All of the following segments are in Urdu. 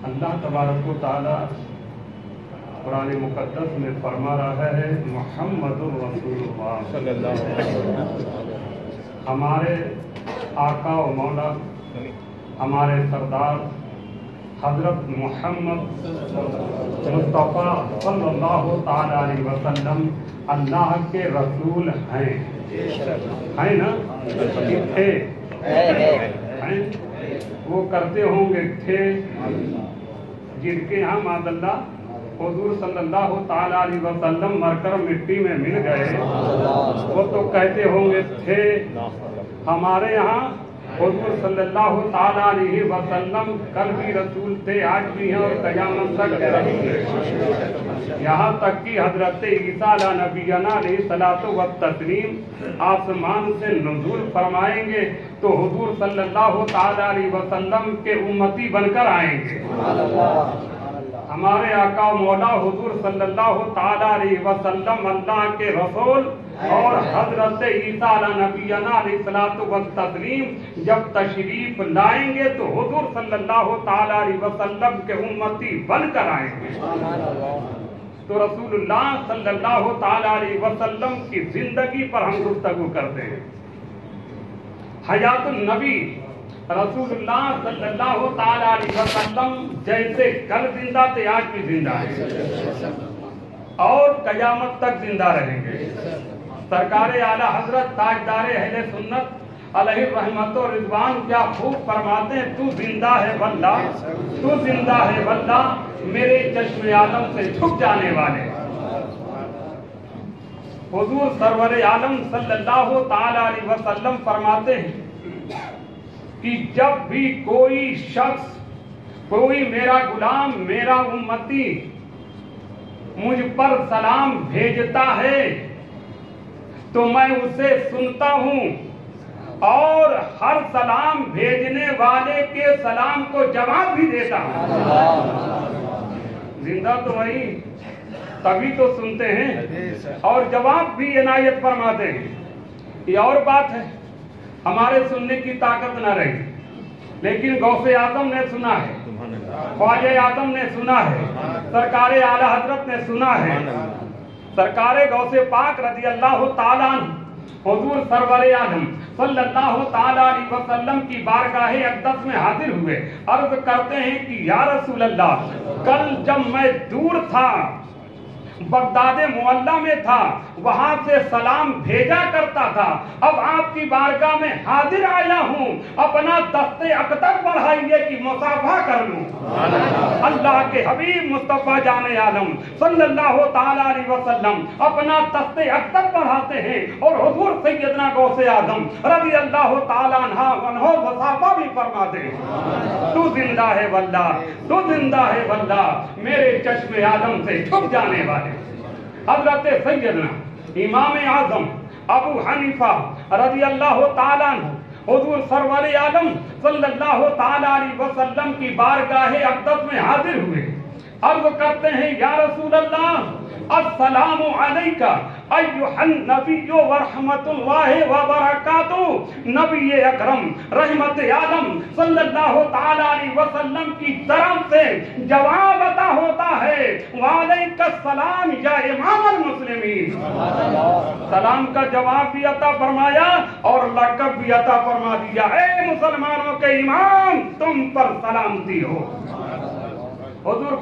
اللہ تبارک و تعالی قرآن مقدس میں فرما رہا ہے محمد رسول اللہ صلی اللہ علیہ وسلم، ہمارے آقا و مولا ہمارے سردار حضرت محمد مصطفیٰ صلی اللہ تعالی علیہ وسلم اللہ کے رسول ہیں نا؟ تھے ہیں؟ وہ کرتے ہوں گے تھے جن کے یہاں معاذ اللہ حضور صلی اللہ تعالی علیہ وسلم مر کر مٹی میں مل گئے، وہ تو کہتے ہوں گے تھے ہمارے یہاں حضور صلی اللہ تعالی علیہ وسلم کل بھی رسول تھے، آج بھی ہیں اور قیامت تک رہیں گے، یہاں تک کہ حضرت عیسیٰ علیہ نبینا علیہ الصلوۃ والتسلیم آسمان سے نزول فرمائیں گے تو حضور صلی اللہ تعالی علیہ وسلم کے امتی بن کر آئیں گے۔ ہمارے آقا و مولا حضور صلی اللہ تعالی علیہ وسلم اللہ کے رسول اور حضرت عیسیٰ علیہ نبینا علیہ الصلوۃ والتسلیم جب تشریف لائیں گے تو حضور صلی اللہ تعالی علیہ وسلم کے امتی بن کر آئیں گے۔ تو رسول اللہ صلی اللہ تعالی علیہ وسلم کی زندگی پر ہم گفتگو کرتے ہیں۔ حیات النبی رسول اللہ صلی اللہ تعالی علیہ وسلم جیسے کل زندہ تھے آج بھی زندہ ہیں اور قیامت تک زندہ رہیں گے۔ سرکار اعلیٰ حضرت تاجدار اہل سنت علیہ رحمت و رضوان کیا خوب فرماتے ہیں، تو زندہ ہے واللہ، تو زندہ ہے واللہ میرے چشم عالم سے چھپ جانے والے۔ حضور سرور عالم صلی اللہ تعالی علیہ وسلم فرماتے ہیں کہ جب بھی کوئی شخص، کوئی میرا غلام، میرا امتی مجھ پر سلام بھیجتا ہے تو میں اسے سنتا ہوں اور ہر سلام بھیجنے والے کے سلام کو جواب بھی دیتا ہوں۔ زندہ تو وہی، تبھی تو سنتے ہیں اور جواب بھی عنایت فرماتے ہیں۔ یہ اور بات ہے، ہمارے سننے کی طاقت نہ رہی لیکن غوث اعظم نے سنا ہے، خواجہ اعظم نے سنا ہے، سرکار اعلیٰ حضرت نے سنا ہے، سرکار غوث پاک رضی اللہ تعالیٰ عنہ حضور سرور عالم صلی اللہ تعالی علیہ وسلم کی بارگاہ اقدس میں حاضر ہوئے، عرض کرتے ہیں کہ یا رسول اللہ، کل جب میں دور تھا، بغداد معلیٰ میں تھا، وہاں سے سلام بھیجا کرتا تھا، اب آپ کی بارگاہ میں حاضر آیا ہوں، اپنا دست اقدس بڑھائیے کہ مصافحہ کر لوں۔ اللہ کے حبیب مصطفیٰ جان عالم صلی اللہ تعالی علیہ وسلم اپنا دست اقدس بڑھاتے ہیں اور حضور سیدنا غوث اعظم رضی اللہ تعالی عنہ مصافحہ بھی فرماتے ہیں۔ تو زندہ ہے واللہ، تو زندہ ہے واللہ میرے چشم عالم سے چھپ جانے والے۔ حضرت سیدنا امام اعظم ابو حنیفہ رضی اللہ تعالیٰ عنہ حضور سرور عالم صلی اللہ تعالی علیہ وسلم کی بارگاہ اقدس میں حاضر ہوئے، عرض کرتے ہیں یا رسول اللہ، السلام علیکہ ایھا النبی ورحمت اللہ وبرکاتہ۔ نبی اکرم رحمت عالم صلی اللہ تعالی علیہ وسلم کی طرف سے جواب عطا ہوتا ہے، وعلیکہ السلام یا امام المسلمین۔ سلام کا جواب بھی عطا فرمایا اور لقب بھی عطا فرما دیا، اے مسلمانوں کے امام، تم پر سلامتی ہو۔ حضور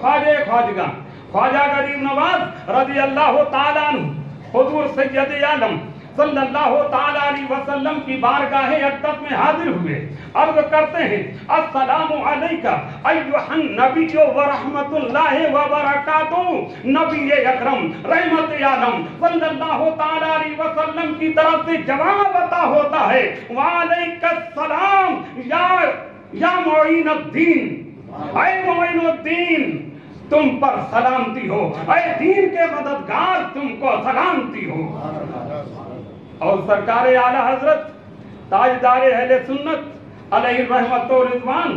خواجہ غریب نواز رضی اللہ تعالیٰ عنہ حضور سید عالم صلی اللہ تعالی علیہ وسلم کی بارگاہ اقدس میں حاضر ہوئے، عرض کرتے ہیں السلام علیکہ ایھا النبی ورحمت اللہ وبرکاتہ۔ نبی اکرم رحمت عالم صلی اللہ تعالی علیہ وسلم کی طرف سے جواب عطا ہوتا ہے، وعلیکہ السلام یا معین الدین، اے معین الدین تم پر سلامتی ہو، اے دین کے مددگار تم کو سلامتی ہو۔ اور سرکار اعلیٰ حضرت تاجدار اہل سنت علیہ رحمت و رضوان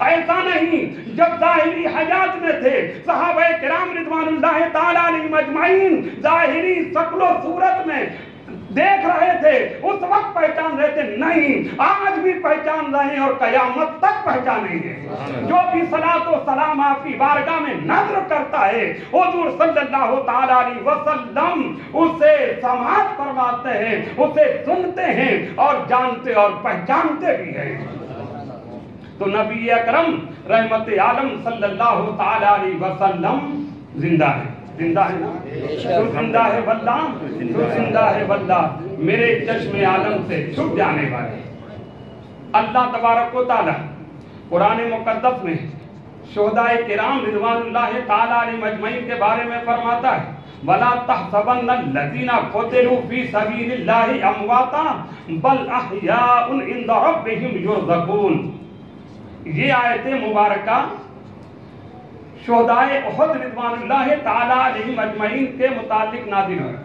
ایسا نہیں جب ظاہری حیات میں تھے صحابہ کرام رضوان اللہ تعالیٰ علیہم اجمعین ظاہری شکل و صورت میں دیکھ رہے تھے, اس وقت پہچان رہے تھے. نہیں, آج بھی پہچان رہے ہیں اور قیامت تک پہچانیں گے. جو بھی صلاۃ و سلام آپ کی بارگاہ میں نظر کرتا ہے حضور صلی اللہ تعالیٰ علیہ وسلم اسے سماعت فرماتے ہیں, اسے سنتے ہیں اور جانتے اور پہچانتے بھی ہیں. تو نبی اکرم رحمت عالم صلی اللہ تعالیٰ علیہ وسلم زندہ ہے. زندہ ہے نا؟ تو زندہ ہے واللہ, تو زندہ ہے واللہ, میرے چشم عالم سے چھپ جانے والے. اللہ تبارک و تعالی قرآن مقدس میں شہدائے کرام رضوان اللہ تعالیٰ علیہم اجمعین کے بارے میں فرماتا ہے وَلَا تَحْسَبَنَّ الَّذِينَ قُتِلُوا فِي سَبِيلِ اللَّهِ أَمْوَاتًا بَلْ أَحْيَاءٌ عِندَ رَبِّهِمْ يُرْزَقُونَ. یہ آیت مبارکہ شہدائے احد رضوان اللہ تعالیٰ علیہم اجمعین کے متعلق نازل ہوئی.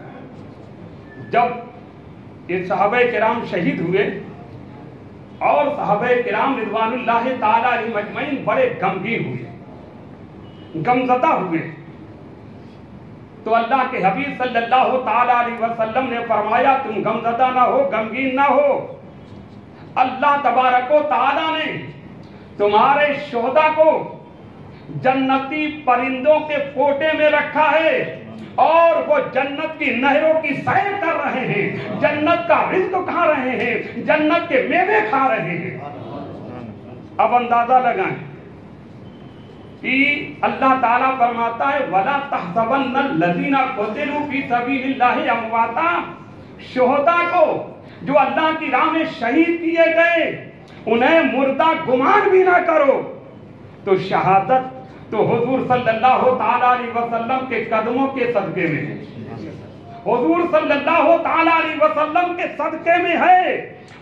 جب یہ صحابہ کرام شہید ہوئے اور صحابہ کرام رضوان اللہ تعالیٰ علیہم اجمعین بڑے غمگین ہوئے, غمزدہ ہوئے, تو اللہ کے حبیب صلی اللہ تعالیٰ علیہ وسلم نے فرمایا تم غمزدہ نہ ہو, غمگین نہ ہو. اللہ تبارک و تعالیٰ نے تمہارے شہداء کو جنتی پرندوں کے کوٹے میں رکھا ہے اور وہ جنت کی نہروں کی سیر کر رہے ہیں, جنت کا رزق کھا رہے ہیں, جنت کے میوے کھا رہے ہیں. اب اندازہ لگائیں کہ اللہ تعالیٰ فرماتا ہے وَلَا تَحْسَبَنَّ الَّذِينَ قُتِلُوا فِي سَبِيلِ اللَّهِ أَمْوَاتًا, شہداء کو جو اللہ کی راہ میں شہید کیے گئے انہیں مردہ گمان بھی نہ کرو. تو شہادت تو حضور صلی اللہ تعالیٰ علیہ وسلم کے قدموں کے صدقے میں ہے, حضور صلی اللہ تعالیٰ علیہ وسلم کے صدقے میں ہے.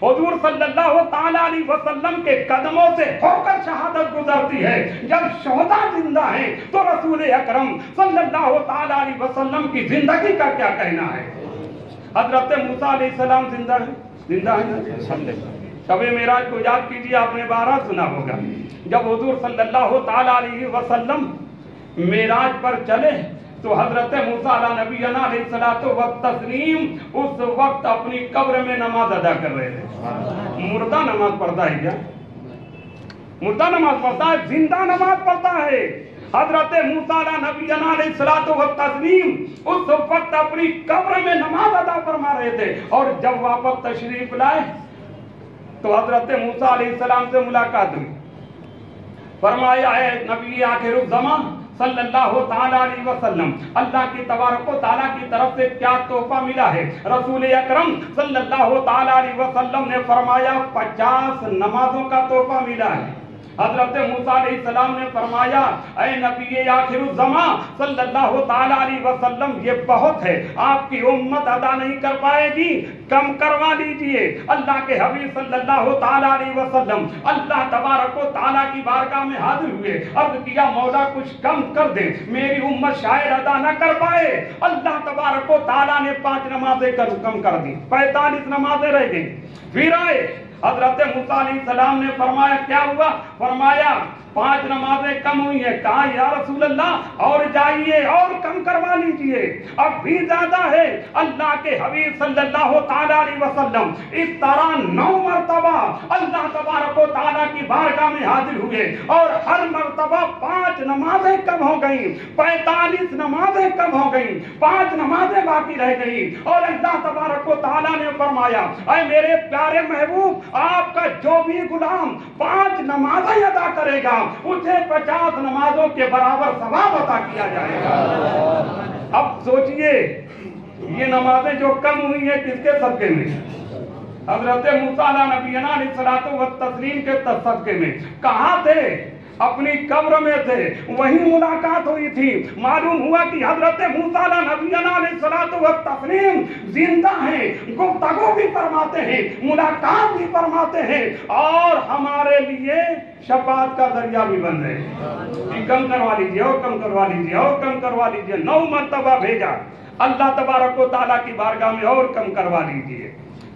حضور صلی اللہ تعالیٰ علیہ وسلم کے قدموں سے ہو کر شہادت گزرتی ہے. جب شہداء زندہ ہیں تو رسول اکرم صلی اللہ تعالیٰ علیہ وسلم کی زندگی کا کیا کہنا ہے. حضرت موسیٰ علیہ السلام زندہ ہیں, زندہ ہیں. شب معراج کو یاد کیجیے, آپ نے بارہ سنا ہوگا. جب حضور صلی اللہ تعالیٰ علیہ وسلم معراج پر چلے تو حضرت موسیٰ علیہ نبینا علیہ الصلوۃ والتسلیم اس وقت اپنی قبر میں نماز ادا کر رہے تھے. مردہ نماز پڑھتا ہے کیا؟ مردہ نماز پڑھتا ہے, زندہ نماز پڑھتا ہے. حضرت موسیٰ علیہ نبینا علیہ الصلوۃ والتسلیم اس وقت اپنی قبر میں نماز ادا فرما رہے تھے. اور جب واپس تشریف لائے تو حضرت موسیٰ علیہ السلام سے ملاقات ہوئی. فرمایا ہے نبی آخر الزمان صلی اللہ تعالیٰ علیہ وسلم اللہ کی تبارک و تعالیٰ کی طرف سے کیا تحفہ ملا ہے. رسول اکرم صلی اللہ تعالیٰ علیہ وسلم نے فرمایا 50 نمازوں کا تحفہ ملا ہے. حضرت موسیٰ علیہ السلام نے فرمایا اے نبی آخر الزمان صلی اللہ تعالیٰ علیہ وسلم یہ بہت ہے, آپ کی امت ادا نہیں کر پائے گی, کم کروا لیجئے. اللہ کے حبیب صلی اللہ تعالیٰ علیہ وسلم اللہ تبارک و تعالیٰ کی بارگاہ میں حاضر ہوئے, عرض کیا مولا کچھ کم کر دیں, میری امت شاید ادا نہ کر پائے. اللہ تبارک و تعالیٰ نے 5 نمازیں کم کر دی, 45 نمازیں رہ گئیں. پھر آئے حضرت موسیٰ علیہ السلام نے فرمایا کیا ہوا؟ فرمایا 5 نمازیں کم ہوئی ہیں. کہا یا رسول اللہ اور جائیے اور کم کروا لیجئے, اب بھی زیادہ ہے. اللہ کے حبیب صلی اللہ تعالیٰ علیہ وسلم اس طرح 9 مرتبہ اللہ تبارک و تعالیٰ کی بارگاہ میں حاضر ہوئے اور ہر مرتبہ 5 نمازیں کم ہو گئیں, 45 نمازیں کم ہو گئیں, 5 نمازیں باقی رہ گئیں. اور اللہ تبارک و تعالیٰ نے فرمایا اے میرے پیارے محبوب, آپ کا جو بھی غلام 5 نمازیں ادا کرے گا اسے 50 نمازوں کے برابر ثواب عطا کیا جائے گا. اب سوچئے یہ نمازیں جو کم ہوئی ہیں کس کے صدقے میں؟ حضرت موسیٰ علیہ نبینا علیہ الصلوۃ والتسلیم کے صدقے میں. کہاں تھے؟ اپنی قبر میں تھے, وہیں ملاقات ہوئی تھی. معلوم ہوا کہ حضرت موسیٰ علیہ نبینا علیہ الصلوۃ والتسلیم زندہ ہیں, گفتگو بھی فرماتے ہیں, ملاقات بھی فرماتے ہیں اور ہمارے لیے شفاعت کا ذریعہ بھی بن رہے ہیں. کم کروا لیجیے اور کم کروا لیجیے اور کم کروا لیجیے. 9 مرتبہ بھیجا اللہ تبارک و تعالیٰ کی بارگاہ میں, اور کم کروا لیجیے.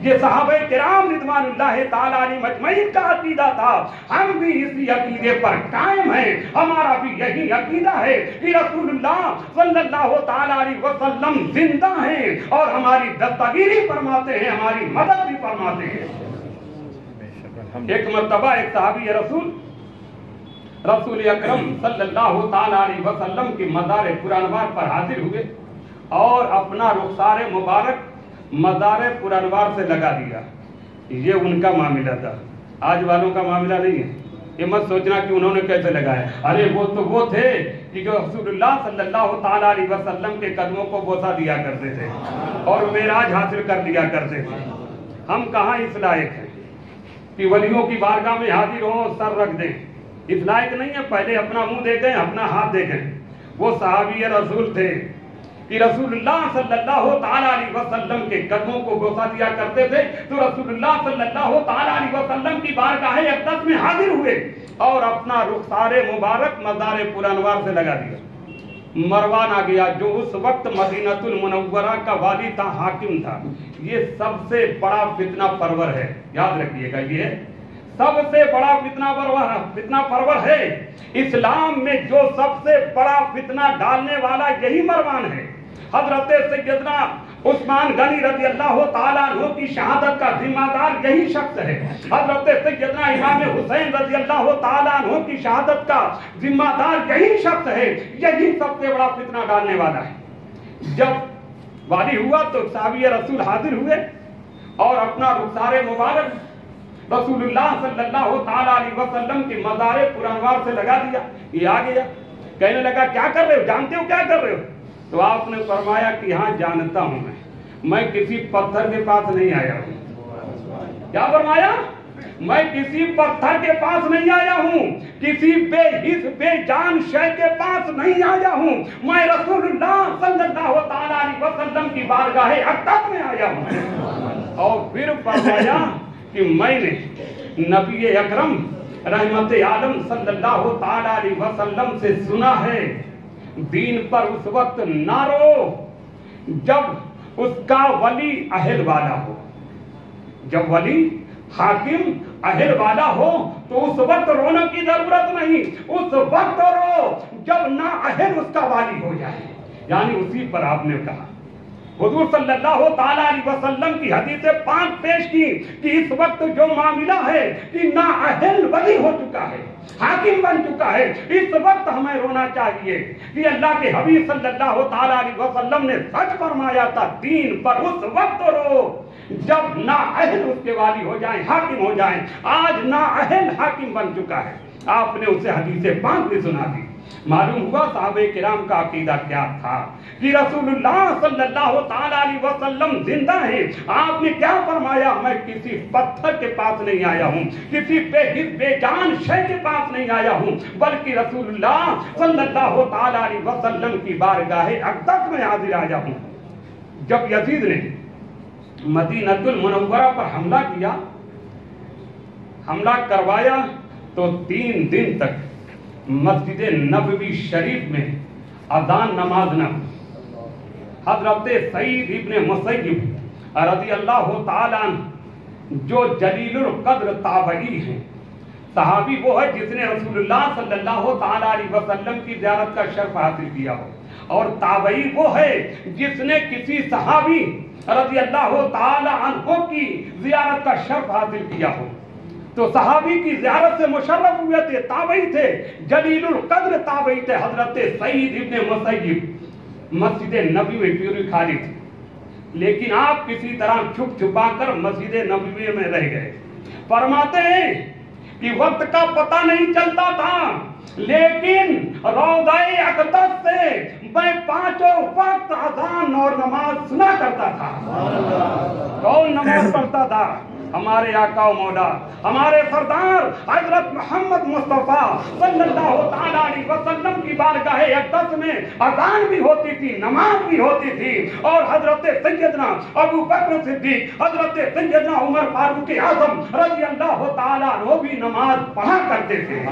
یہ صحابہ کرام رضوان اللہ تعالیٰ علیہ مجمعین کا عقیدہ تھا. ہم بھی اسی عقیدے پر قائم ہیں. ہمارا بھی یہی عقیدہ ہے کہ رسول اللہ صلی اللہ تعالیٰ علیہ وسلم زندہ ہیں اور ہماری دستگیری فرماتے ہیں, ہماری مدد بھی فرماتے ہیں. ایک مرتبہ ایک صحابی رسول اکرم صلی اللہ تعالیٰ علیہ وسلم کی مزار پرانوار پر حاضر ہوئے اور اپنا رخسار مبارک مزار پرانوار سے لگا دیا. یہ ان کا معاملہ تھا, آج والوں کا معاملہ نہیں ہے. یہ مت سوچنا کہ انہوں نے کیسے لگایا. ارے وہ تو وہ تھے کہ جو رسول اللہ صلی اللہ تعالیٰ علیہ وسلم کے قدموں کو بوسہ دیا کرتے تھے اور معراج حاصل کر لیا کرتے تھے. ہم کہاں اس لائق ہیں کہ ولیوں کی بارگاہ میں حاضر ہوں, سر رکھ دیں. اس لائق نہیں ہے. پہلے اپنا منہ دیکھیں, اپنا ہاتھ دیکھیں. وہ صحابی رسول تھے کہ رسول اللہ صلی اللہ تعالیٰ علیہ وسلم کے قدموں کو بوسہ دیا کرتے تھے, تو رسول اللہ صلی اللہ تعالیٰ علیہ وسلم کی بارگاہ اقدس میں حاضر ہوئے اور اپنا رخسار مبارک مزار پرانوار سے لگا دیا. مروان آ گیا جو اس وقت مدینہ المنورہ کا والی تھا, حاکم تھا. یہ سب سے بڑا فتنہ پرور ہے, یاد رکھیے گا. یہ سب سے بڑا فتنہ پرور ہے. اسلام میں جو سب سے بڑا فتنہ ڈالنے والا یہی مروان ہے. حضرت سیدنا عثمان غنی رضی اللہ تعالیٰ عنہ کی شہادت کا ذمہ دار یہی شخص ہے. حضرت سیدنا امام حسین رضی اللہ تعالیٰ عنہ کی شہادت کا ذمہ دار یہی شخص ہے. یہی سب سے بڑا فتنہ ڈالنے والا ہے. جب والی ہوا تو صحابی رسول حاضر ہوئے اور اپنا رخسار مبارک رسول اللہ صلی اللہ تعالیٰ علیہ وسلم کی مزار پرانوار سے لگا دیا. یہ آ گیا, کہنے لگا کیا کر رہے ہو, جانتے ہو کیا کر رہے ہو؟ تو آپ نے فرمایا کہ ہاں جانتا ہوں, میں کسی پتھر کے پاس نہیں آیا ہوں. کیا فرمایا؟ میں کسی پتھر کے پاس نہیں آیا ہوں, کسی بے حس بے جان شے کے پاس نہیں آیا ہوں. میں رسول اللہ صلی اللہ تعالیٰ علیہ وسلم کی بارگاہ اقدس میں آیا ہوں. اور پھر فرمایا کہ میں نے نبی اکرم رحمت عالم صلی اللہ تعالیٰ علیہ وسلم سے سنا ہے, دین پر اس وقت نہ رو جب اس کا ولی اہل والا ہو. جب ولی حاکم اہل والا ہو تو اس وقت رونے کی ضرورت نہیں, اس وقت رو جب نا اہل اس کا والی ہو جائے. یعنی اسی پر آپ نے کہا. حضور صلی اللہ تعالیٰ علیہ وسلم کی حدیث پاک پیش کی کہ اس وقت جو معاملہ ہے کہ نا اہل ولی ہو چکا ہے, حاکم بن چکا ہے. اس وقت ہمیں رونا چاہیے کہ اللہ کے حبیب صلی اللہ تعالیٰ علیہ وسلم نے سچ فرمایا تھا, دین پر اس وقت رو جب نا اہل اس کے والی ہو جائیں, حاکم ہو جائیں. آج نا اہل حاکم بن چکا ہے. آپ نے اسے حدیث پاک بھی سنا دی. معلوم ہوا صحابہ کرام کا عقیدہ کیا تھا کہ رسول اللہ صلی اللہ تعالیٰ علیہ وسلم زندہ ہیں. آپ نے کیا فرمایا, میں کسی پتھر کے پاس نہیں آیا ہوں, کسی بے حس بے جان شے کے پاس نہیں آیا ہوں, بلکہ رسول اللہ صلی اللہ تعالیٰ علیہ وسلم کی بارگاہ اقدس میں حاضر آیا ہوں. جب یزید نے مدینہ المنورہ پر حملہ کیا, حملہ کروایا, تو 3 دن تک مسجد نبوی شریف میں اذان نماز نہ. حضرت سعید ابن مسیب رضی اللہ تعالیٰ عنہ جو جلیل القدر تابعی ہیں, صحابی وہ ہے جس نے رسول اللہ صلی اللہ تعالیٰ علیہ وسلم کی زیارت کا شرف حاصل کیا ہو, اور تابعی وہ ہے جس نے کسی صحابی رضی اللہ تعالیٰ عنہ کی زیارت کا شرف حاصل کیا ہو. تو صحابی کی زیارت سے مشرف ہوئے تھے, تابعی تھے, جلیل القدر تابعی تھے. حضرت سعید ابن مسیب مسجد نبوی میں پیوری خالی تھی, لیکن آپ کسی طرح چھپ چھپا کر مسجد نبوی میں رہ گئے. فرماتے ہیں کہ وقت کا پتہ نہیں چلتا تھا, لیکن روضہ اقدس سے میں 5 وقت اذان اور نماز سنا کرتا تھا. کون نماز پڑھتا تھا؟ ہمارے آقا و مولا, ہمارے سردار حضرت محمد مصطفیٰ صلی اللہ تعالیٰ علیہ وسلم کی بارگاہ اقدس میں اذان بھی ہوتی تھی, نماز بھی ہوتی تھی, اور حضرت سیدنا ابو بکر صدیق, حضرت سیدنا عمر فاروق اعظم رضی اللہ تعالیٰ عنہ بھی نماز پڑھا کرتے تھے.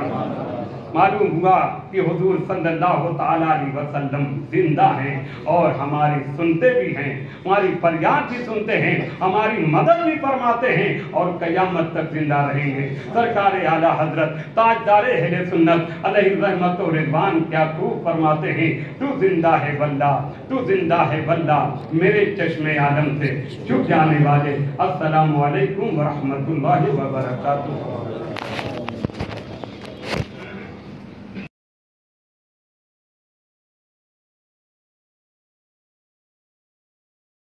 معلوم ہوا کہ حضور صلی اللہ تعالیٰ علیہ وسلم زندہ ہیں اور ہماری سنتے بھی ہیں، ہماری فریاد بھی سنتے ہیں، ہماری مدد بھی فرماتے ہیں اور قیامت تک زندہ رہیں گے۔ سرکار اعلیٰ حضرت تاجدار اہل سنت علیہ رحمت و رضوان کیا خوب فرماتے ہیں، تو زندہ ہے واللہ، تو زندہ ہے واللہ، میرے چشم عالم سے چھپ جانے والے۔ السلام علیکم ورحمۃ اللہ وبرکاتہ۔